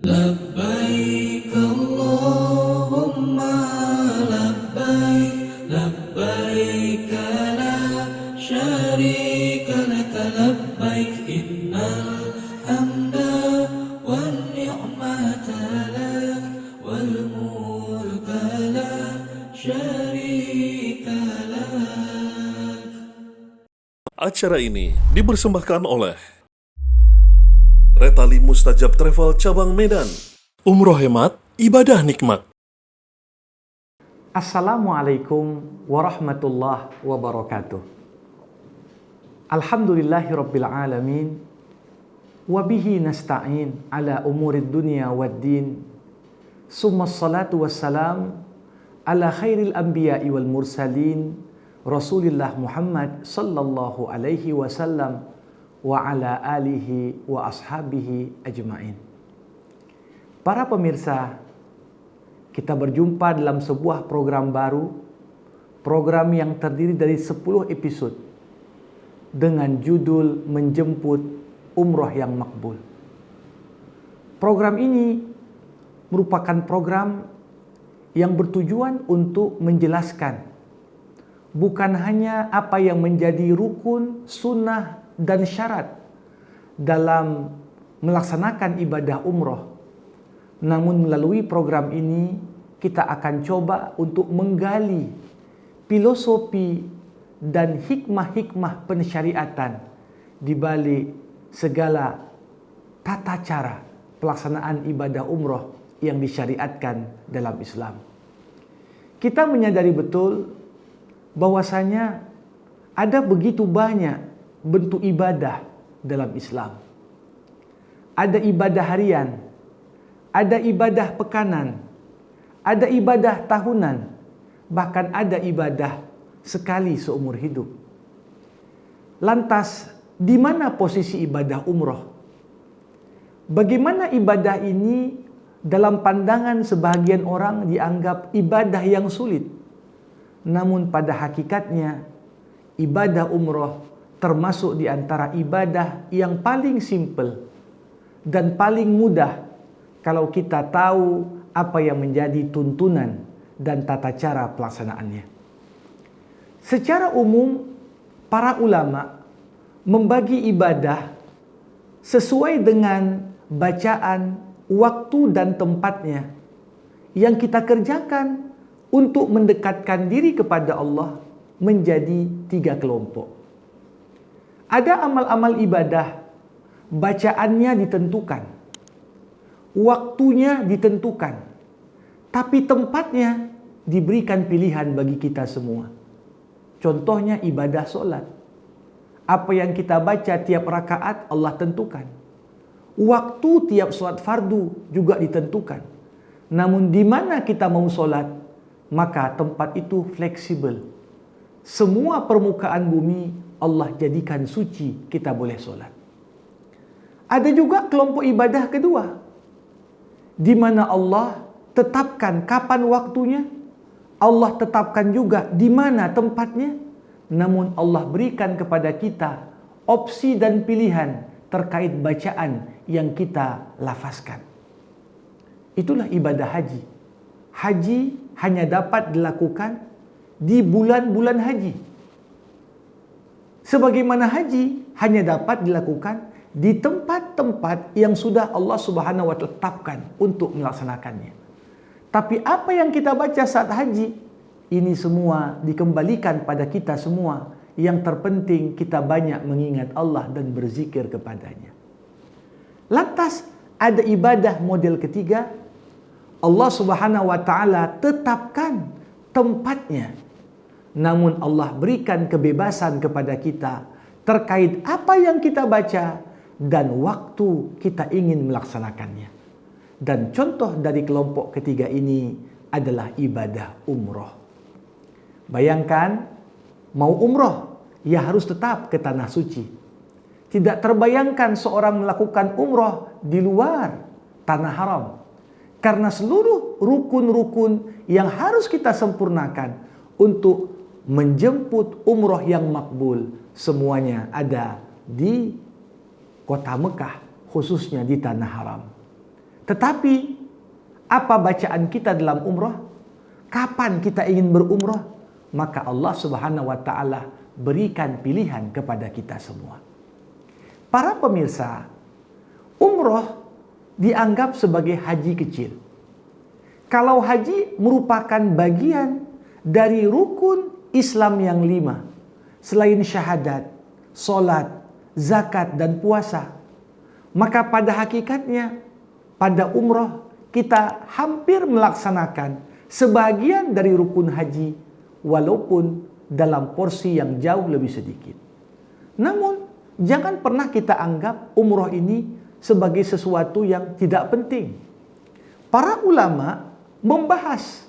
لبيك اللهم لبيك لبيك لا شريك لك لبيك إن الحمد والنعمة لك والملك لا شريك لك. Acara ini dipersembahkan oleh Retali Mustajab Travel Cabang Medan. Umroh hemat, ibadah nikmat. Assalamualaikum warahmatullahi wabarakatuh. Alhamdulillahirabbil alamin wa bihi nasta'in ala umurid dunya waddin. Summa salatu wassalam ala khairil anbiya'i wal mursalin Rasulillah Muhammad sallallahu alaihi wasallam wa ala alihi wa ashabihi ajma'in. Para pemirsa, kita berjumpa dalam sebuah program baru, program yang terdiri dari 10 episode dengan judul Menjemput Umroh yang Makbul. Program ini merupakan program yang bertujuan untuk menjelaskan bukan hanya apa yang menjadi rukun, sunnah, dan syarat dalam melaksanakan ibadah umroh. Namun melalui program ini kita akan coba untuk menggali filosofi dan hikmah-hikmah pensyariatan di balik segala tata cara pelaksanaan ibadah umroh yang disyariatkan dalam Islam. Kita menyadari betul bahwasanya ada begitu banyak bentuk ibadah dalam Islam. Ada ibadah harian, ada ibadah pekanan, ada ibadah tahunan, bahkan ada ibadah sekali seumur hidup. Lantas, di mana posisi ibadah umroh? Bagaimana ibadah ini dalam pandangan sebagian orang dianggap ibadah yang sulit? Namun pada hakikatnya, ibadah umroh termasuk di antara ibadah yang paling simpel dan paling mudah kalau kita tahu apa yang menjadi tuntunan dan tata cara pelaksanaannya. Secara umum, para ulama membagi ibadah sesuai dengan bacaan, waktu dan tempatnya yang kita kerjakan untuk mendekatkan diri kepada Allah menjadi 3 kelompok. Ada amal-amal ibadah, bacaannya ditentukan, waktunya ditentukan, tapi tempatnya diberikan pilihan bagi kita semua. Contohnya ibadah solat. Apa yang kita baca tiap rakaat Allah tentukan. Waktu tiap solat fardu juga ditentukan. Namun di mana kita mau solat, maka tempat itu fleksibel. Semua permukaan bumi Allah jadikan suci, kita boleh solat. Ada juga kelompok ibadah kedua, di mana Allah tetapkan kapan waktunya, Allah tetapkan juga di mana tempatnya, namun Allah berikan kepada kita opsi dan pilihan terkait bacaan yang kita lafazkan. Itulah ibadah haji. Haji hanya dapat dilakukan di bulan-bulan haji. Sebagaimana haji hanya dapat dilakukan di tempat-tempat yang sudah Allah Subhanahu wa Ta'ala tetapkan untuk melaksanakannya. Tapi apa yang kita baca saat haji, ini semua dikembalikan pada kita semua. Yang terpenting kita banyak mengingat Allah dan berzikir kepadanya. Lantas ada ibadah model ketiga, Allah Subhanahu wa Ta'ala tetapkan tempatnya. Namun Allah berikan kebebasan kepada kita terkait apa yang kita baca dan waktu kita ingin melaksanakannya. Dan contoh dari kelompok ketiga ini adalah ibadah umroh. Bayangkan, mau umroh, ya harus tetap ke tanah suci. Tidak terbayangkan seorang melakukan umroh di luar tanah haram. Karena seluruh rukun-rukun yang harus kita sempurnakan untuk menjemput umroh yang makbul, semuanya ada di kota Mekah, khususnya di tanah haram. Tetapi apa bacaan kita dalam umrah? Kapan kita ingin berumrah? Maka Allah Subhanahu wa taala berikan pilihan kepada kita semua. Para pemirsa, umrah dianggap sebagai haji kecil. Kalau haji merupakan bagian dari rukun Islam yang 5, selain syahadat, solat, zakat, dan puasa, maka pada hakikatnya pada umrah kita hampir melaksanakan sebagian dari rukun haji, walaupun dalam porsi yang jauh lebih sedikit. Namun jangan pernah kita anggap umrah ini sebagai sesuatu yang tidak penting. Para ulama membahas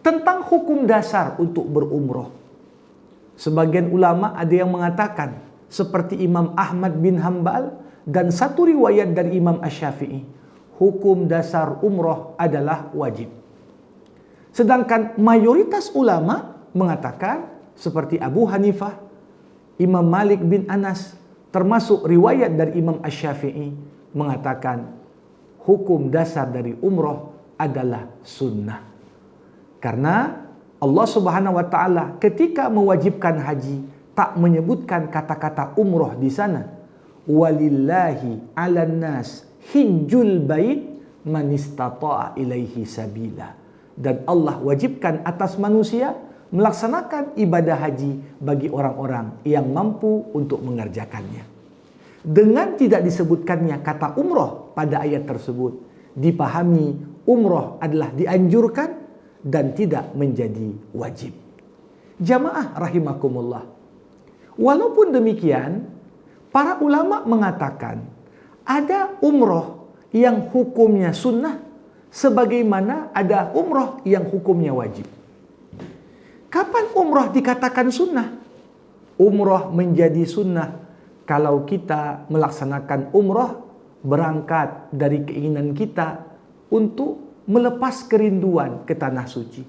tentang hukum dasar untuk berumrah. Sebagian ulama ada yang mengatakan seperti Imam Ahmad bin Hambal dan satu riwayat dari Imam Asy-Syafi'i, hukum dasar umrah adalah wajib. Sedangkan mayoritas ulama mengatakan seperti Abu Hanifah, Imam Malik bin Anas, termasuk riwayat dari Imam Asy-Syafi'i mengatakan hukum dasar dari umrah adalah sunnah. Karena Allah Subhanahu wa taala ketika mewajibkan haji tak menyebutkan kata-kata umrah di sana. Walillahi 'alan nas hijjul bait man istata'a ilaihi sabila. Dan Allah wajibkan atas manusia melaksanakan ibadah haji bagi orang-orang yang mampu untuk mengerjakannya. Dengan tidak disebutkannya kata umrah pada ayat tersebut, dipahami umrah adalah dianjurkan dan tidak menjadi wajib. Jamaah rahimakumullah. Walaupun demikian, para ulama mengatakan ada umrah yang hukumnya sunnah sebagaimana ada umrah yang hukumnya wajib. Kapan umrah dikatakan sunnah? Umrah menjadi sunnah kalau kita melaksanakan umrah berangkat dari keinginan kita untuk melepas kerinduan ke tanah suci,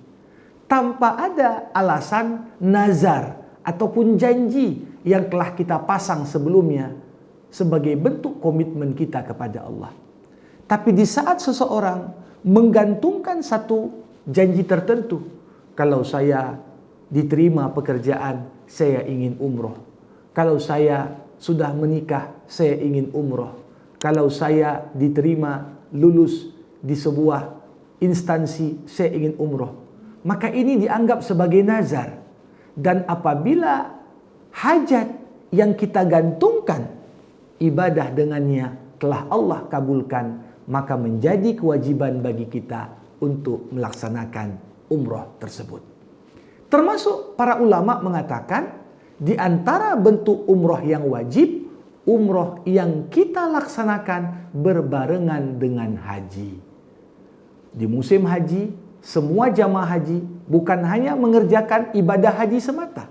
tanpa ada alasan nazar ataupun janji yang telah kita pasang sebelumnya sebagai bentuk komitmen kita kepada Allah. Tapi di saat seseorang menggantungkan satu janji tertentu, kalau saya diterima pekerjaan, saya ingin umroh. Kalau saya sudah menikah, saya ingin umroh. Kalau saya diterima lulus di sebuah instansi, saya ingin umroh. Maka ini dianggap sebagai nazar. Dan apabila hajat yang kita gantungkan ibadah dengannya telah Allah kabulkan, maka menjadi kewajiban bagi kita untuk melaksanakan umroh tersebut. Termasuk para ulama mengatakan di antara bentuk umroh yang wajib, umroh yang kita laksanakan berbarengan dengan haji. Di musim haji, semua jamaah haji bukan hanya mengerjakan ibadah haji semata,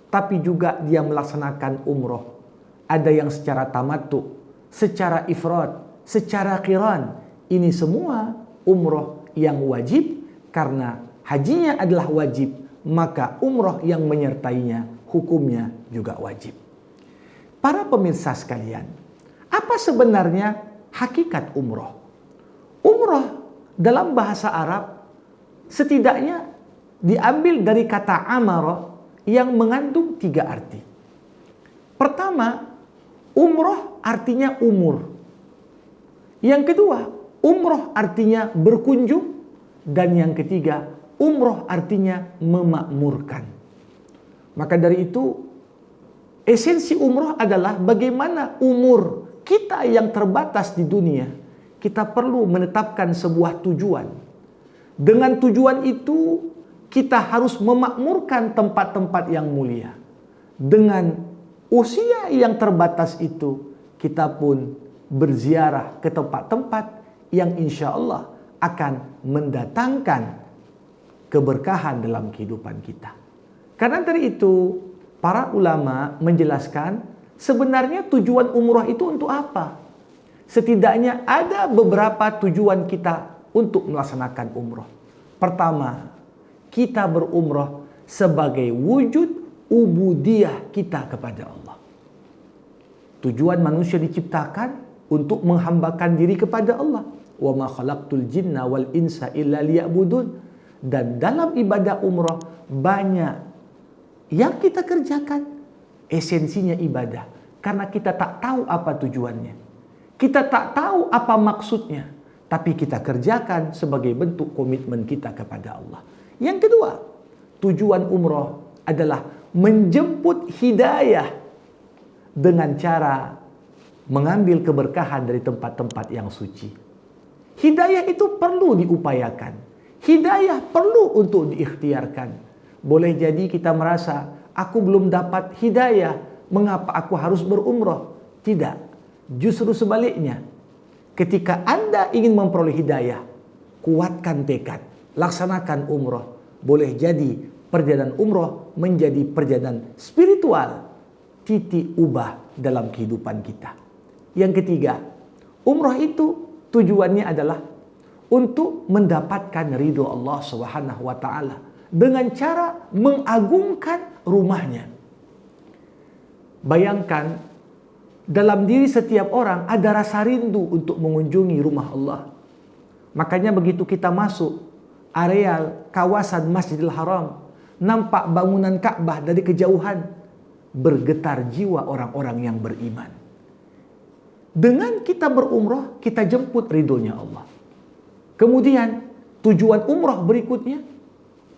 tapi juga dia melaksanakan umroh. Ada yang secara tamattu, secara ifrad, secara qiran. Ini semua umroh yang wajib, karena hajinya adalah wajib, maka umroh yang menyertainya hukumnya juga wajib. Para pemirsa sekalian, apa sebenarnya hakikat umroh? Umroh dalam bahasa Arab setidaknya diambil dari kata amara yang mengandung 3 arti. Pertama, umroh artinya umur. Yang kedua, umroh artinya berkunjung. Dan yang ketiga, umroh artinya memakmurkan. Maka dari itu, esensi umroh adalah bagaimana umur kita yang terbatas di dunia, kita perlu menetapkan sebuah tujuan. Dengan tujuan itu, kita harus memakmurkan tempat-tempat yang mulia. Dengan usia yang terbatas itu, kita pun berziarah ke tempat-tempat yang insya Allah akan mendatangkan keberkahan dalam kehidupan kita. Karena dari itu, para ulama menjelaskan sebenarnya tujuan umrah itu untuk apa? Setidaknya ada beberapa tujuan kita untuk melaksanakan umrah. Pertama, kita berumrah sebagai wujud ubudiyah kita kepada Allah. Tujuan manusia diciptakan untuk menghambakan diri kepada Allah. wa ma khalaqtul jinna wal insa illa liya'budun. Dan dalam ibadah umrah banyak yang kita kerjakan esensinya ibadah, karena kita tak tahu apa tujuannya, kita tak tahu apa maksudnya, tapi kita kerjakan sebagai bentuk komitmen kita kepada Allah. Yang kedua, tujuan umrah adalah menjemput hidayah dengan cara mengambil keberkahan dari tempat-tempat yang suci. Hidayah itu perlu diupayakan. Hidayah perlu untuk diikhtiarkan. Boleh jadi kita merasa, aku belum dapat hidayah, mengapa aku harus berumrah? Tidak, justru sebaliknya. Ketika Anda ingin memperoleh hidayah, kuatkan tekad, laksanakan umrah. Boleh jadi perjalanan umrah menjadi perjalanan spiritual, titik ubah dalam kehidupan kita. Yang ketiga, umrah itu tujuannya adalah untuk mendapatkan ridho Allah Subhanahu wa taala dengan cara mengagungkan rumahnya. Bayangkan, dalam diri setiap orang ada rasa rindu untuk mengunjungi rumah Allah. Makanya begitu kita masuk areal kawasan Masjidil Haram, nampak bangunan Ka'bah dari kejauhan, bergetar jiwa orang-orang yang beriman. Dengan kita berumrah, kita jemput ridhonya Allah. Kemudian tujuan umrah berikutnya,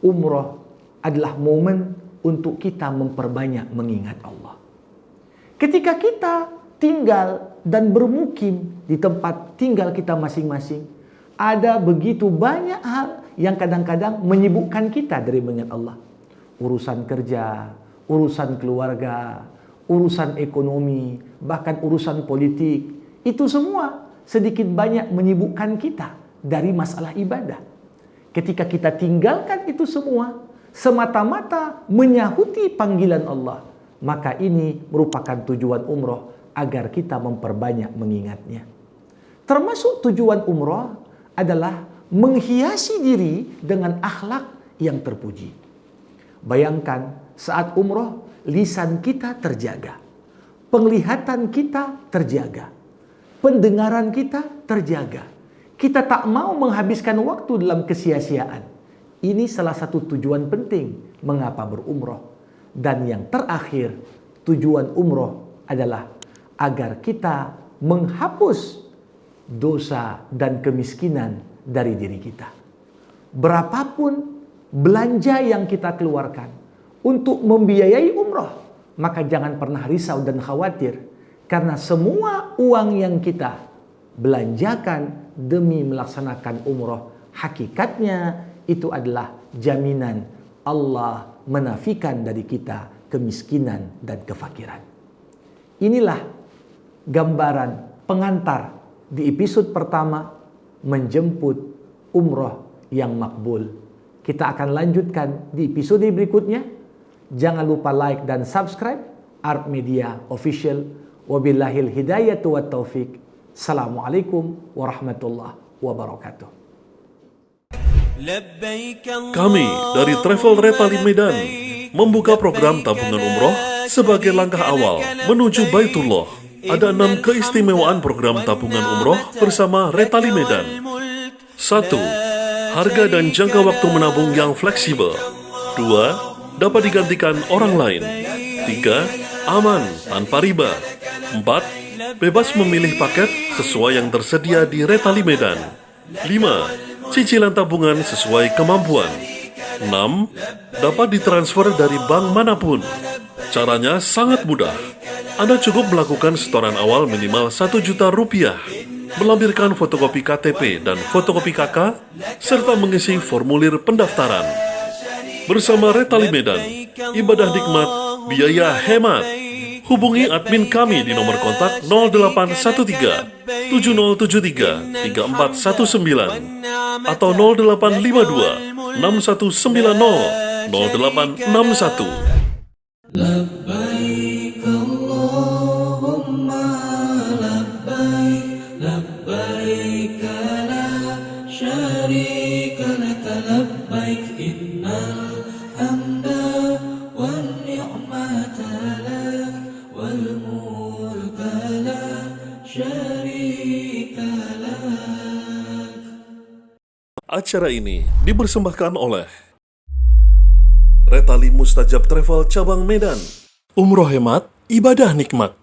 umrah adalah momen untuk kita memperbanyak mengingat Allah. Ketika kita tinggal dan bermukim di tempat tinggal kita masing-masing, ada begitu banyak hal yang kadang-kadang menyibukkan kita dari mengingat Allah. Urusan kerja, urusan keluarga, urusan ekonomi, bahkan urusan politik. Itu semua sedikit banyak menyibukkan kita dari masalah ibadah. Ketika kita tinggalkan itu semua, semata-mata menyahuti panggilan Allah, maka ini merupakan tujuan umrah agar kita memperbanyak mengingatnya. Termasuk tujuan umrah adalah menghiasi diri dengan akhlak yang terpuji. Bayangkan saat umrah, lisan kita terjaga, penglihatan kita terjaga, pendengaran kita terjaga. Kita tak mau menghabiskan waktu dalam kesia-siaan. Ini salah satu tujuan penting mengapa berumrah. Dan yang terakhir, tujuan umrah adalah agar kita menghapus dosa dan kemiskinan dari diri kita. Berapapun belanja yang kita keluarkan untuk membiayai umrah, maka jangan pernah risau dan khawatir, karena semua uang yang kita belanjakan demi melaksanakan umrah, hakikatnya itu adalah jaminan Allah menafikan dari kita kemiskinan dan kefakiran. Inilah gambaran pengantar di episode pertama, menjemput umrah yang makbul. Kita akan lanjutkan di episode berikutnya. Jangan lupa like dan subscribe Arab Media Official. Wabillahil hidayatu wat taufik. Assalamualaikum warahmatullahi wabarakatuh. Kami dari Travel Retali Medan membuka program tabungan umroh sebagai langkah awal menuju Baitullah. Ada 6 keistimewaan program tabungan umroh bersama Retali Medan. 1. Harga dan jangka waktu menabung yang fleksibel. 2. Dapat digantikan orang lain. 3. Aman tanpa riba. 4. Bebas memilih paket sesuai yang tersedia di Retali Medan. 5. Cicilan tabungan sesuai kemampuan. 6. Dapat ditransfer dari bank manapun. Caranya sangat mudah. Anda cukup melakukan setoran awal minimal Rp1.000.000, melampirkan fotokopi KTP dan fotokopi KK, serta mengisi formulir pendaftaran. Bersama Retali Medan, ibadah nikmat, biaya hemat. Hubungi admin kami di nomor kontak 0813 7073 3419 atau 0852 6190 0861. لبيك اللهم لبيك لبيك لا شريك لك لبيك إن الحمد والنعمة لك والملك لا شريك لك Acara ini dipersembahkan oleh Retali Mustajab Travel Cabang Medan. Umroh hemat, ibadah nikmat.